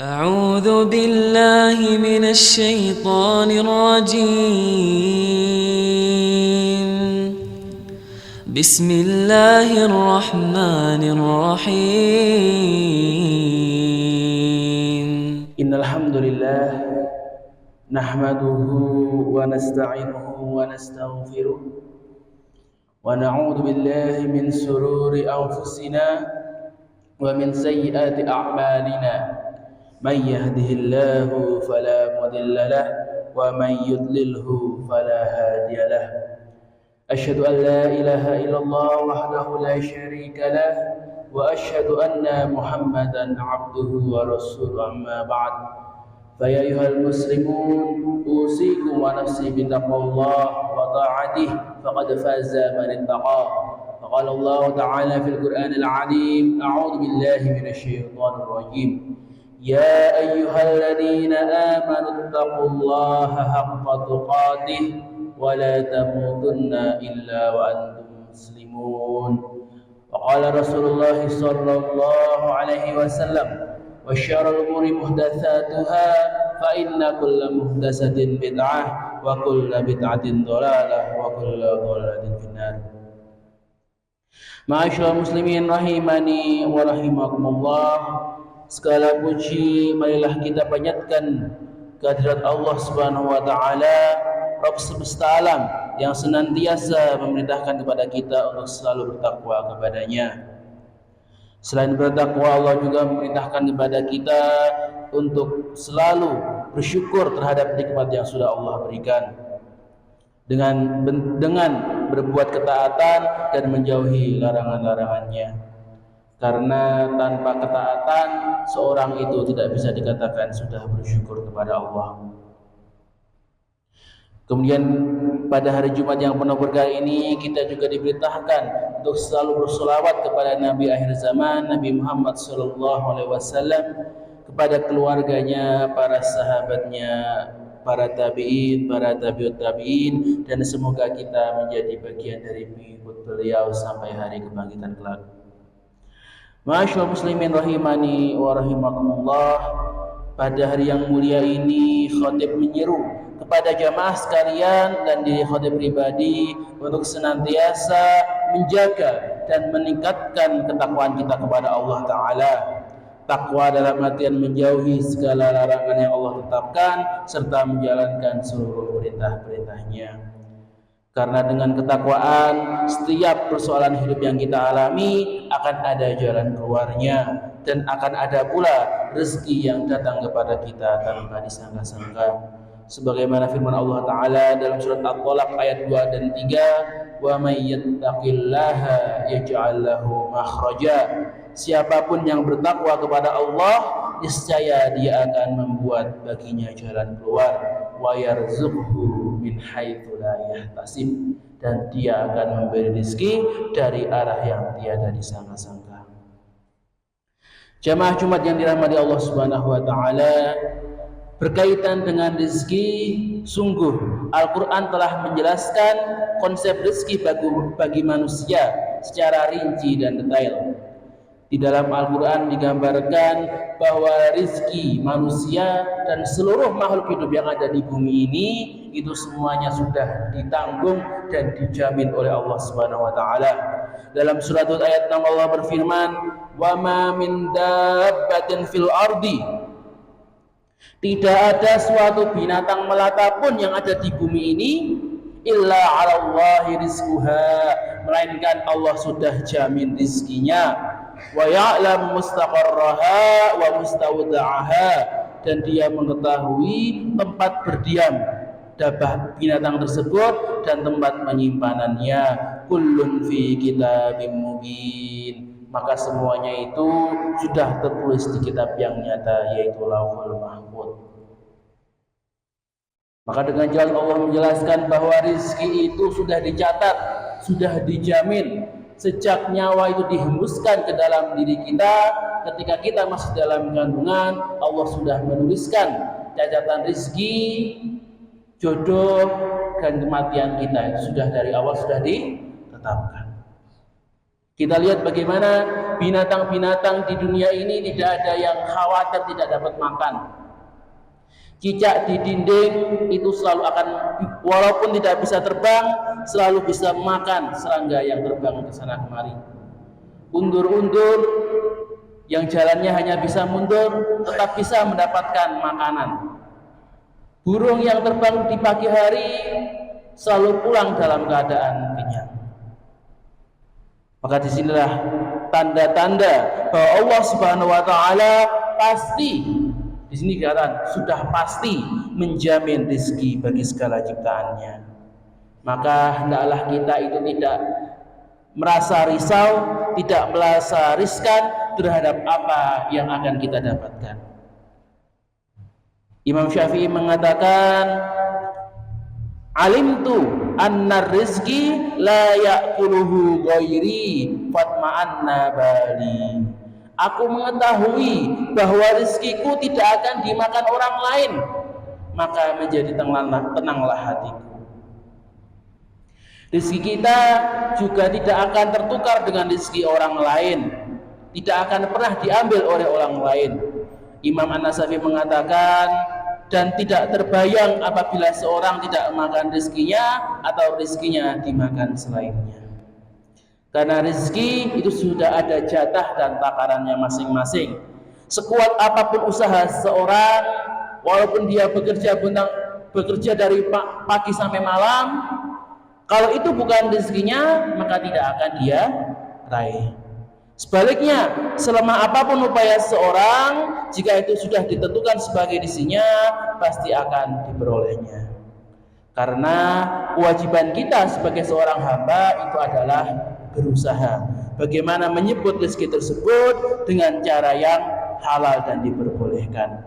أعوذ بالله من الشيطان الرجيم بسم الله الرحمن الرحيم إن الحمد لله نحمده ونستعينه ونستغفره ونعوذ بالله من شرور أنفسنا ومن سيئات أعمالنا من يهده الله فلا مضل له ومن يضلله فلا هادي له أشهد أن لا إله إلا الله وحده لا شريك له وأشهد أن محمدا عبده ورسوله أما بعد فيا أيها المسلمون أوصيكم ونفسي بتقوى الله وطاعته فقد فاز من اتقاه فقال الله تعالى في القرآن العظيم أعوذ بالله من الشيطان الرجيم يا أيها الذين آمنوا اتقوا الله حق تقاته ولا تموتن إلا وأنتم مسلمون وقال رسول الله صلى الله عليه وسلم وشر الأمور محدثاتها فإن كل محدثة بدعة وكل بدعة ضلالة وكل ضلالة في النار. Ma'asyiral muslimin rahimani wa rahimakumullah. Segala puji marilah kita panjatkan kehadirat Allah Subhanahu wa taala, Rabb semesta alam yang senantiasa memerintahkan kepada kita untuk selalu bertakwa kepadanya. Selain bertakwa, Allah juga memerintahkan kepada kita untuk selalu bersyukur terhadap nikmat yang sudah Allah berikan dengan berbuat ketaatan dan menjauhi larangan-larangannya. Karena tanpa ketaatan seorang itu tidak bisa dikatakan sudah bersyukur kepada Allah. Kemudian pada hari Jumat yang penuh berkah ini kita juga diberitakan untuk selalu bersolawat kepada Nabi akhir zaman, Nabi Muhammad SAW, kepada keluarganya, para sahabatnya, para tabi'in, para tabi'ut tabi'in, dan semoga kita menjadi bagian dari pengikut beliau sampai hari kebangkitan kelak. Ma'asyiral muslimin rahimani wa rahimakumullah. Pada hari yang mulia ini khatib menyeru kepada jamaah sekalian dan diri khatib pribadi untuk senantiasa menjaga dan meningkatkan ketakwaan kita kepada Allah Ta'ala. Takwa dalam artian menjauhi segala larangan yang Allah tetapkan serta menjalankan seluruh perintah-perintahnya. Karena dengan ketakwaan setiap persoalan hidup yang kita alami akan ada jalan keluarnya dan akan ada pula rezeki yang datang kepada kita tanpa disangka-sangka. Sebagaimana firman Allah Ta'ala dalam surat At-Talaq ayat 2 dan 3, wa may yattaqillaha yaj'al lahu makhraja. Siapapun yang bertakwa kepada Allah, niscaya dia akan membuat baginya jalan keluar, wa yarzuqhu min haitsu la yahtasib, dan dia akan memberi rezeki dari arah yang tiada disangka-sangka. Jamaah Jumat yang dirahmati Allah Subhanahu wa taala, berkaitan dengan rezeki, sungguh Al-Qur'an telah menjelaskan konsep rezeki bagi manusia secara rinci dan detail. Di dalam Al-Quran digambarkan bahwa rezeki manusia dan seluruh makhluk hidup yang ada di bumi ini itu semuanya sudah ditanggung dan dijamin oleh Allah Subhanahu wa taala. Dalam surat ayat 6 Allah berfirman, "Wa ma min dabbatin fil ardi." Tidak ada suatu binatang melata pun yang ada di bumi ini illa 'ala Allahi rizquha, melainkan Allah sudah jamin rizkinya. Wa ya'lam mustaqarraha wa mustawda'aha, dan dia mengetahui tempat berdiam binatang tersebut dan tempat penyimpanannya. Kullun fi kitabim mubin, maka semuanya itu sudah tertulis di kitab yang nyata, yaitu Lauhul Mahfuz. Maka dengan jalan Allah menjelaskan bahwa rezeki itu sudah dicatat, sudah dijamin sejak nyawa itu dihembuskan ke dalam diri kita. Ketika kita masih dalam kandungan, Allah sudah menuliskan catatan rezeki, jodoh, dan kematian kita. Itu sudah dari awal sudah ditetapkan. Kita lihat bagaimana binatang-binatang di dunia ini tidak ada yang khawatir tidak dapat makan. Cicak di dinding itu selalu akan, walaupun tidak bisa terbang, selalu bisa makan serangga yang terbang ke sana kemari. Undur-undur yang jalannya hanya bisa mundur tetap bisa mendapatkan makanan. Burung yang terbang di pagi hari selalu pulang dalam keadaan kenyang. Maka disinilah tanda-tanda bahwa Allah Subhanahu wa taala pasti, di sini dikatakan sudah pasti menjamin rezeki bagi segala ciptaannya. Maka hendaklah kita itu tidak merasa risau, tidak merasa riskan terhadap apa yang akan kita dapatkan. Imam Syafi'i mengatakan, alimtu anna rizki la ya'kuluhu ghairi fatma'anna bali. Aku mengetahui bahwa rizkiku tidak akan dimakan orang lain, maka menjadi tenanglah hatiku. Rizki kita juga tidak akan tertukar dengan rizki orang lain, tidak akan pernah diambil oleh orang lain. Imam An-Nasafi mengatakan, dan tidak terbayang apabila seorang tidak makan rizkinya atau rizkinya dimakan selainnya. Karena rizki itu sudah ada jatah dan takarannya masing-masing. Sekuat apapun usaha seorang, walaupun dia bekerja dari pagi sampai malam, kalau itu bukan rizkinya, maka tidak akan dia raih. Sebaliknya, selama apapun upaya seorang, jika itu sudah ditentukan sebagai rizkinya, pasti akan diperolehnya. Karena kewajiban kita sebagai seorang hamba itu adalah berusaha bagaimana menyebut rezeki tersebut dengan cara yang halal dan diperbolehkan.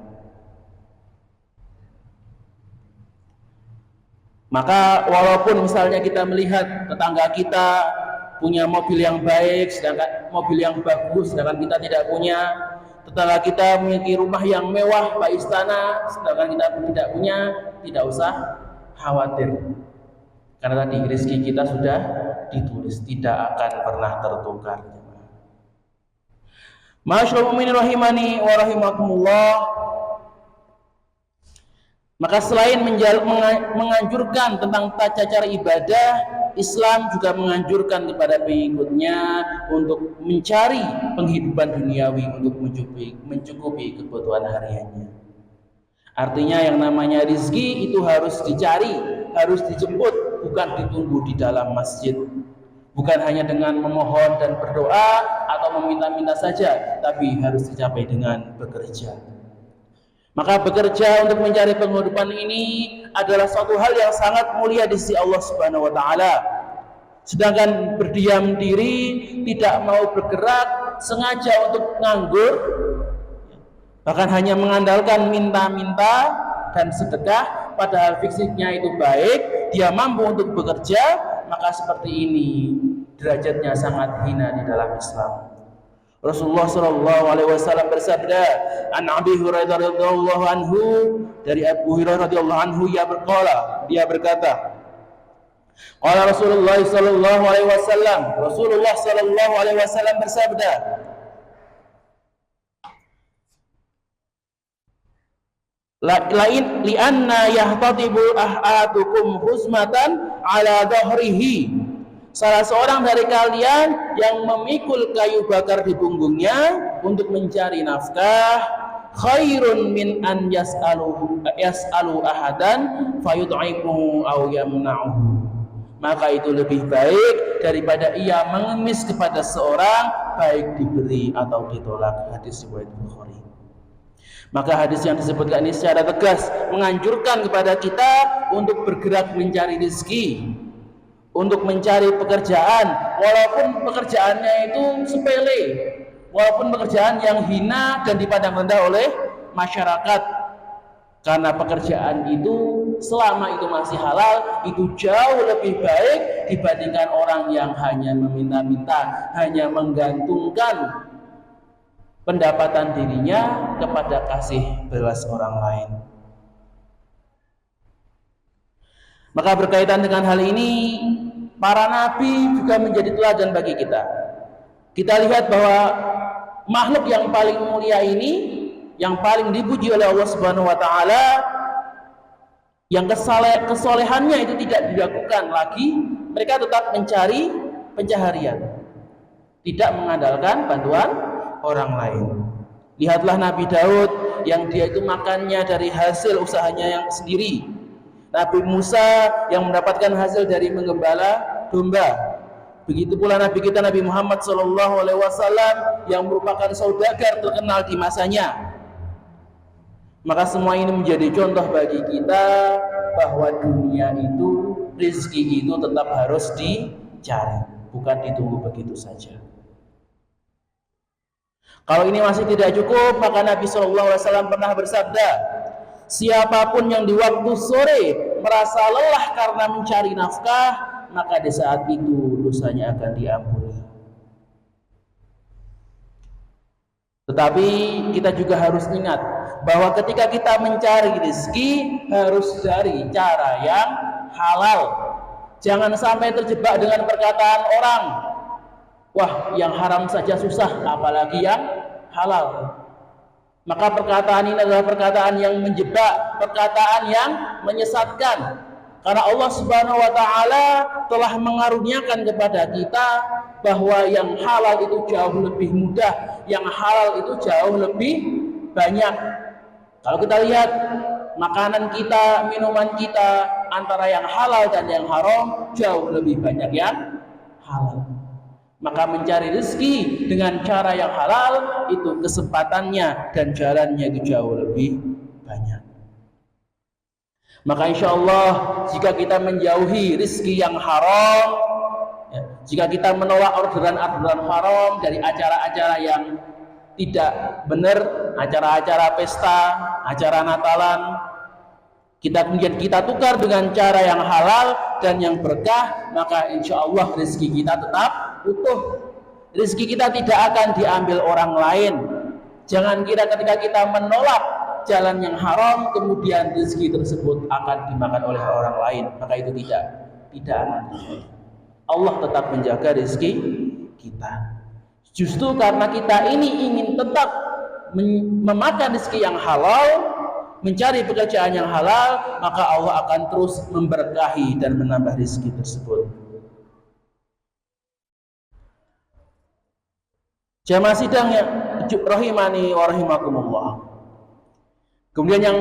Maka walaupun misalnya kita melihat tetangga kita punya mobil yang baik, sedangkan mobil yang bagus, sedangkan kita tidak punya. Tetangga kita memiliki rumah yang mewah, Pak Istana, sedangkan kita tidak punya. Tidak usah khawatir, karena tadi rezeki kita sudah ditulis, tidak akan pernah tertukar. Ma'asyiral mu'minin rahimani wa rahimakumullah. Maka selain menganjurkan tentang tata cara ibadah, Islam juga menganjurkan kepada pengikutnya untuk mencari penghidupan duniawi untuk mencukupi kebutuhan hariannya. Artinya yang namanya rizki itu harus dicari, harus dijemput, bukan ditunggu di dalam masjid. Bukan hanya dengan memohon dan berdoa atau meminta-minta saja, tapi harus dicapai dengan bekerja. Maka bekerja untuk mencari penghidupan ini adalah suatu hal yang sangat mulia di sisi Allah Subhanahu wa taala. Sedangkan berdiam diri, tidak mau bergerak, sengaja untuk nganggur, bahkan hanya mengandalkan minta-minta dan sedekah, padahal fisiknya itu baik, dia mampu untuk bekerja, maka seperti ini derajatnya sangat hina di dalam Islam. Rasulullah sallallahu alaihi wasallam bersabda, an Abi Hurairah radhiyallahu anhu, dari Abu Hurairah radhiyallahu anhu dia berkata, qala Rasulullah sallallahu alaihi wasallam, Rasulullah sallallahu alaihi wasallam bersabda, lain lianna yahtatibu ahadukum huzmatan ala dhahrihi. Salah seorang dari kalian yang memikul kayu bakar di punggungnya untuk mencari nafkah, khairun min an yas'alu ahadan fayut'imuhu aw yamna'uhu. Maka itu lebih baik daripada ia mengemis kepada seorang, baik diberi atau ditolak. Hadis riwayat Bukhari. Maka hadis yang disebutkan ini secara tegas menganjurkan kepada kita untuk bergerak mencari rezeki, untuk mencari pekerjaan, walaupun pekerjaannya itu sepele, walaupun pekerjaan yang hina dan dipandang rendah oleh masyarakat. Karena pekerjaan itu selama itu masih halal, itu jauh lebih baik dibandingkan orang yang hanya meminta-minta, hanya menggantungkan pendapatan dirinya kepada kasih belas orang lain. Maka berkaitan dengan hal ini, para nabi juga menjadi teladan bagi kita. Kita lihat bahwa makhluk yang paling mulia ini, yang paling dipuji oleh Allah Subhanahu wa taala, yang kesolehannya itu tidak dilakukan lagi, mereka tetap mencari pencaharian, tidak mengandalkan bantuan orang lain. Lihatlah Nabi Daud yang dia itu makannya dari hasil usahanya yang sendiri. Nabi Musa yang mendapatkan hasil dari menggembala domba. Begitu pula Nabi kita Nabi Muhammad SAW yang merupakan saudagar terkenal di masanya. Maka semua ini menjadi contoh bagi kita bahwa dunia itu, rezeki itu tetap harus dicari, bukan ditunggu begitu saja. Kalau ini masih tidak cukup, maka Nabi SAW pernah bersabda, siapapun yang di waktu sore merasa lelah karena mencari nafkah, maka di saat itu dosanya akan diampuni. Tetapi kita juga harus ingat bahwa ketika kita mencari rezeki harus dari cara yang halal. Jangan sampai terjebak dengan perkataan orang, wah, yang haram saja susah, apalagi yang halal. Maka perkataan ini adalah perkataan yang menjebak, perkataan yang menyesatkan. Karena Allah Subhanahu wa taala telah mengaruniakan kepada kita bahwa yang halal itu jauh lebih mudah, yang halal itu jauh lebih banyak. Kalau kita lihat makanan kita, minuman kita, antara yang halal dan yang haram jauh lebih banyak yang halal. Maka mencari rezeki dengan cara yang halal itu kesempatannya dan jalannya itu jauh lebih banyak. Maka insya Allah jika kita menjauhi rezeki yang haram, ya, jika kita menolak orderan-orderan haram dari acara-acara yang tidak benar, acara-acara pesta, acara Natalan, kemudian kita tukar dengan cara yang halal dan yang berkah, maka insya Allah rezeki kita tetap utuh. Rezeki kita tidak akan diambil orang lain. Jangan kira ketika kita menolak jalan yang haram kemudian rezeki tersebut akan dimakan oleh orang lain, maka itu tidak akan terjadi. Allah tetap menjaga rezeki kita. Justru karena kita ini ingin tetap memakan rezeki yang halal, mencari pekerjaan yang halal, maka Allah akan terus memberkahi dan menambah rezeki tersebut. Jamaah sidang yang rahimani wa rahimakumullah. Kemudian yang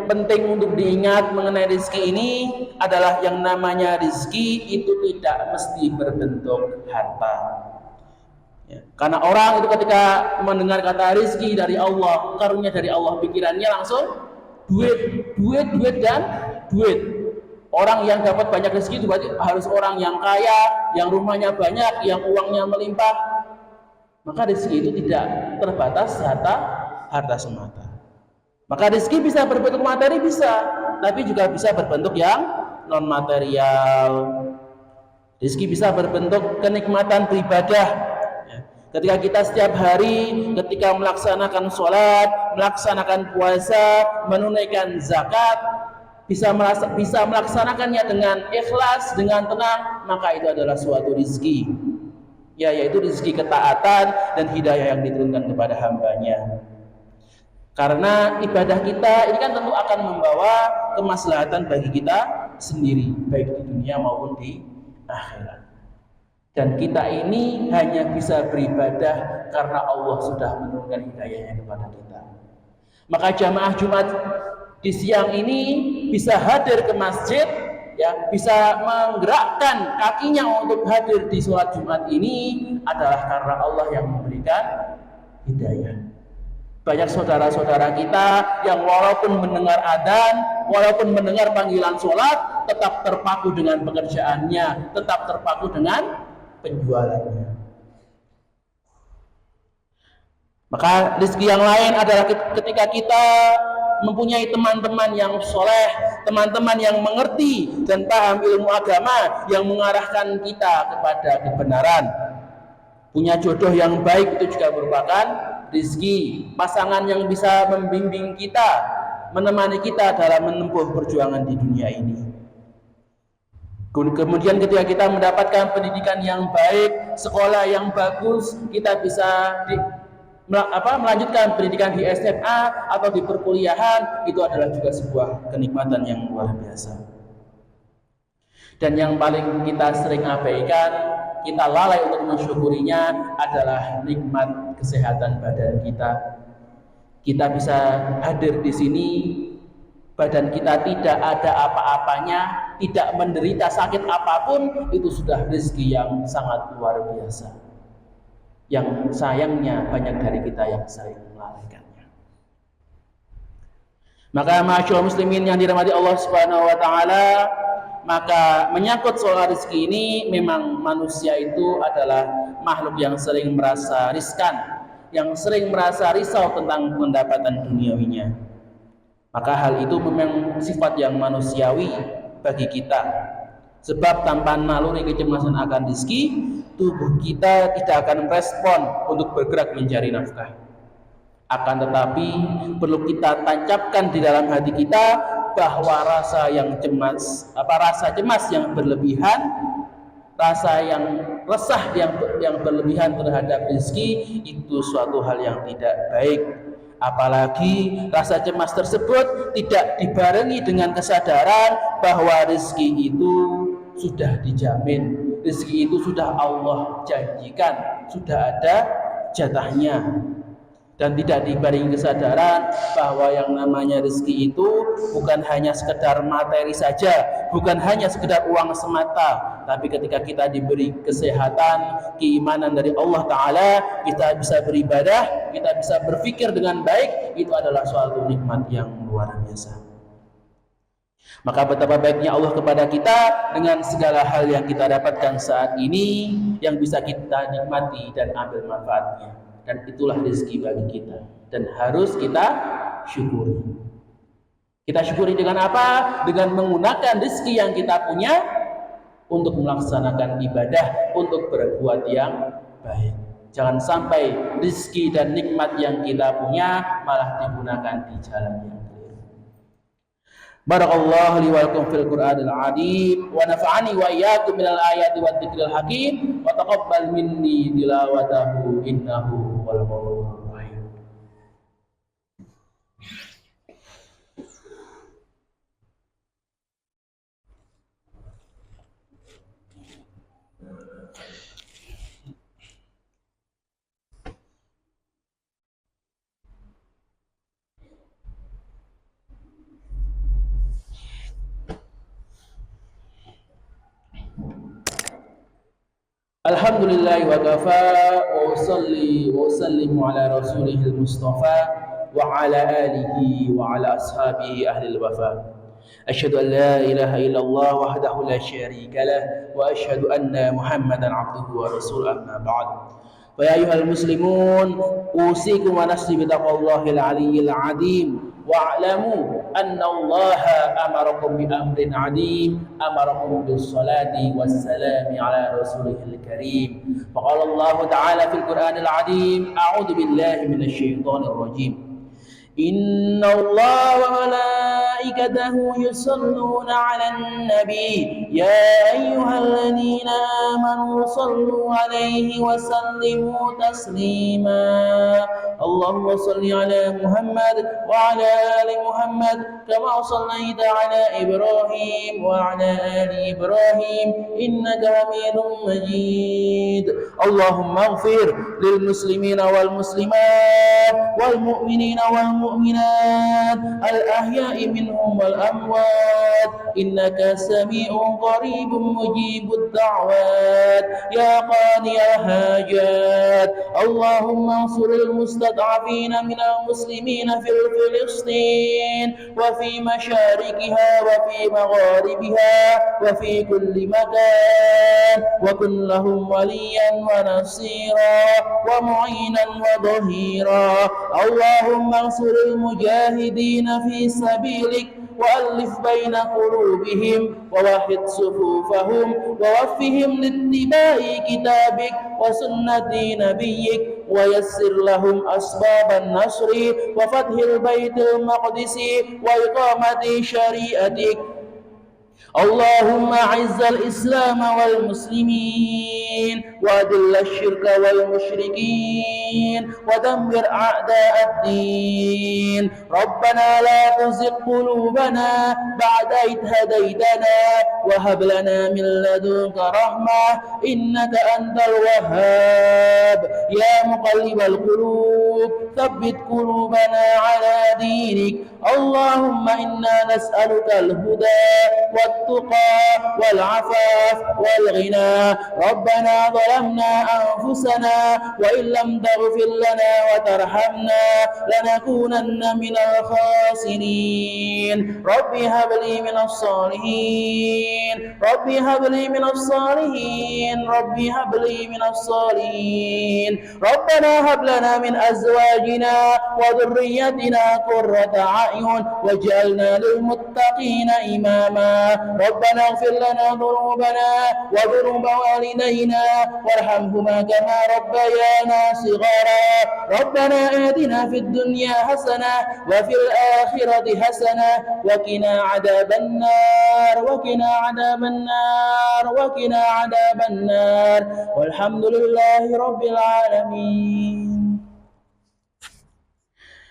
penting untuk diingat mengenai rezeki ini adalah yang namanya rezeki itu tidak mesti berbentuk harta. Ya, karena orang itu ketika mendengar kata rezeki dari Allah, karunia dari Allah, pikirannya langsung duit dan duit. Orang yang dapat banyak rezeki itu berarti harus orang yang kaya, yang rumahnya banyak, yang uangnya melimpah. Maka rezeki itu tidak terbatas harta semata. Maka rezeki bisa berbentuk materi, bisa, tapi juga bisa berbentuk yang non material. Rezeki bisa berbentuk kenikmatan beribadah. Ketika kita setiap hari, ketika melaksanakan sholat, melaksanakan puasa, menunaikan zakat, bisa melaksanakannya dengan ikhlas, dengan tenang, maka itu adalah suatu rezeki. Ya, yaitu rezeki ketaatan dan hidayah yang diturunkan kepada hambanya. Karena ibadah kita ini kan tentu akan membawa kemaslahatan bagi kita sendiri, baik di dunia maupun di akhirat. Dan kita ini hanya bisa beribadah karena Allah sudah menurunkan hidayahnya kepada kita. Maka jamaah Jumat di siang ini bisa hadir ke masjid, ya, bisa menggerakkan kakinya untuk hadir di sholat Jumat ini adalah karena Allah yang memberikan hidayah. Banyak saudara-saudara kita yang walaupun mendengar adzan, walaupun mendengar panggilan sholat, tetap terpaku dengan pekerjaannya, tetap terpaku dengan penjualannya. Maka rezeki yang lain adalah ketika kita mempunyai teman-teman yang soleh, teman-teman yang mengerti dan paham ilmu agama yang mengarahkan kita kepada kebenaran. Punya jodoh yang baik itu juga merupakan rezeki. Pasangan yang bisa membimbing kita, menemani kita dalam menempuh perjuangan di dunia ini. Kemudian ketika kita mendapatkan pendidikan yang baik, sekolah yang bagus, kita bisa melanjutkan pendidikan di SMA atau di perkuliahan, itu adalah juga sebuah kenikmatan yang luar biasa. Dan yang paling kita sering abaikan, kita lalai untuk mensyukurinya adalah nikmat kesehatan badan kita. Kita bisa hadir di sini, badan kita tidak ada apa-apanya, tidak menderita sakit apapun, itu sudah rezeki yang sangat luar biasa. Yang sayangnya banyak dari kita yang sering melalaikannya. Maka ma'asyiral muslimin yang dirahmati Allah Subhanahu wa taala, maka menyangkut soal rezeki ini, memang manusia itu adalah makhluk yang sering merasa riskan, yang sering merasa risau tentang pendapatan duniawinya. Maka hal itu memang sifat yang manusiawi bagi kita. Sebab tanpa naluri kecemasan akan rezeki, tubuh kita tidak akan merespon untuk bergerak mencari nafkah. Akan tetapi perlu kita tancapkan di dalam hati kita bahwa rasa cemas yang berlebihan, rasa yang resah yang berlebihan terhadap rezeki, itu suatu hal yang tidak baik. Apalagi rasa cemas tersebut tidak dibarengi dengan kesadaran bahwa rezeki itu sudah dijamin, rezeki itu sudah Allah janjikan, sudah ada jatahnya. Dan tidak dibarengi kesadaran bahwa yang namanya rezeki itu bukan hanya sekedar materi saja, bukan hanya sekedar uang semata, tapi ketika kita diberi kesehatan, keimanan dari Allah Ta'ala, kita bisa beribadah, kita bisa berpikir dengan baik, itu adalah suatu nikmat yang luar biasa. Maka betapa baiknya Allah kepada kita dengan segala hal yang kita dapatkan saat ini, yang bisa kita nikmati dan ambil manfaatnya. Dan itulah rezeki bagi kita, dan harus kita syukuri. Kita syukuri dengan apa? Dengan menggunakan rezeki yang kita punya untuk melaksanakan ibadah, untuk berbuat yang baik. Jangan sampai rezeki dan nikmat yang kita punya malah digunakan di jalan yang keliru. Barakallahu li wa lakum fil Qur'anil azim wa nafa'ani wa iyyakum minal ayati wa dzikril hakim wa taqabbal minni tilawatahu innahu wal ghafurur rahim. Alhamdulillah wa kafa wa usalli wa usallimu ala rasulihil mustafa wa ala alihi wa ala ashabihi ahlil wafa. Asyhadu an la ilaha illallah wahdahu la syarika lah wa asyhadu anna Muhammadan abduhu wa rasuluhu, amma ba'd. Fa ya ayyuhal muslimun, usikum wa nafsi bi taqwallahil aliyyil azim. Wa'lamu anna Allah amarakum bi amrin 'azim, amarakum bis salati was salami ala rasulihil karim. Faqala Allah ta'ala fil Qur'anil 'azim, a'udzu billahi minasy syaithanir rajim. Inna Allah wa malaikatahu yusalluna 'alan nabi, ya ayyuhalladzina amanu sallu 'alaihi wa sallimu taslima. Allahumma salli 'ala Muhammad wa 'ala ali Muhammad kama shallaita 'ala Ibrahim wa 'ala ali Ibrahim innaka Hamidum Majid. Allahumma ighfir lil muslimina wal muslimat wal mu'minina wal mu'minat al ahya'i minhum wal amwat innaka sami'un qaribun mujibud da'wat ya qadiyal hajat. Allahumma ansuril mustad'afina minal muslimina fil Filistin wa fi masyarikiha wa fi magharibiha wa fi kulli makan wa kun lahum waliyan wa nasira wa mu'inan wa dhahira. Allahumma ansuril mujahidina fi sabilik وألف بين قلوبهم ووحد صفوفهم ووفهم لاتباع كتابك وسنة نبيك ويسر لهم أسباب النصر وفتح البيت المقدس وإقامة شريعتك اللهم أعز الإسلام والمسلمين وأذل الشرك والمشركين ودمر أعداء الدين. ربنا لا تزغ قلوبنا بعد إذ هديتنا وهب لنا من لدنك رحمة إنك أنت الوهاب. يا مقلب القلوب ثبت قلوبنا على دينك. اللهم إنا نسألك الهدى والتقى والعفاف والغنى. ربنا ظلمنا أنفسنا وإن لم تغفر لنا وترحمنا لنكونن من الخاسرين. رب هب لي من الصالحين، رب هب لي من الصالحين، رب هب لي من الصالحين. ربنا هب لنا من أزواجنا وذريتنا قرة أعين واجعلنا للمتقين إماما. ربنا اغفر لنا ذنوبنا وذنوب والدينا وارحمهما كما ربيانا صغارا. ربنا آتنا في الدنيا حسنة وفي الآخرة حسنة وقنا عذاب النار، وقنا عذاب النار، وقنا عذاب النار. والحمد لله رب العالمين.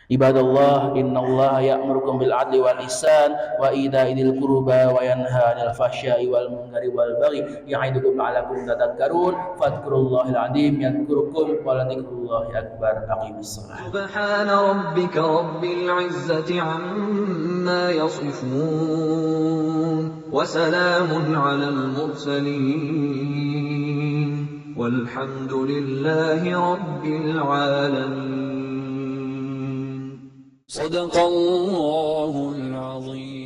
Ibadallah, innallaha ya'murukum bil adli wal ihsan wa ita'i dzil qurba wa yanha 'anil fahsya'i wal munkari wal baghi ya'idukum la'allakum tadhakkarun. Fadhkurullahal 'azim yadhkurukum wa ladhikrullahi akbar. Aqimus shalah. Subhana rabbika rabbil 'izzati 'amma yasifun wa salamun 'alal mursalin walhamdulillahi rabbil 'alamin. صدق الله العظيم.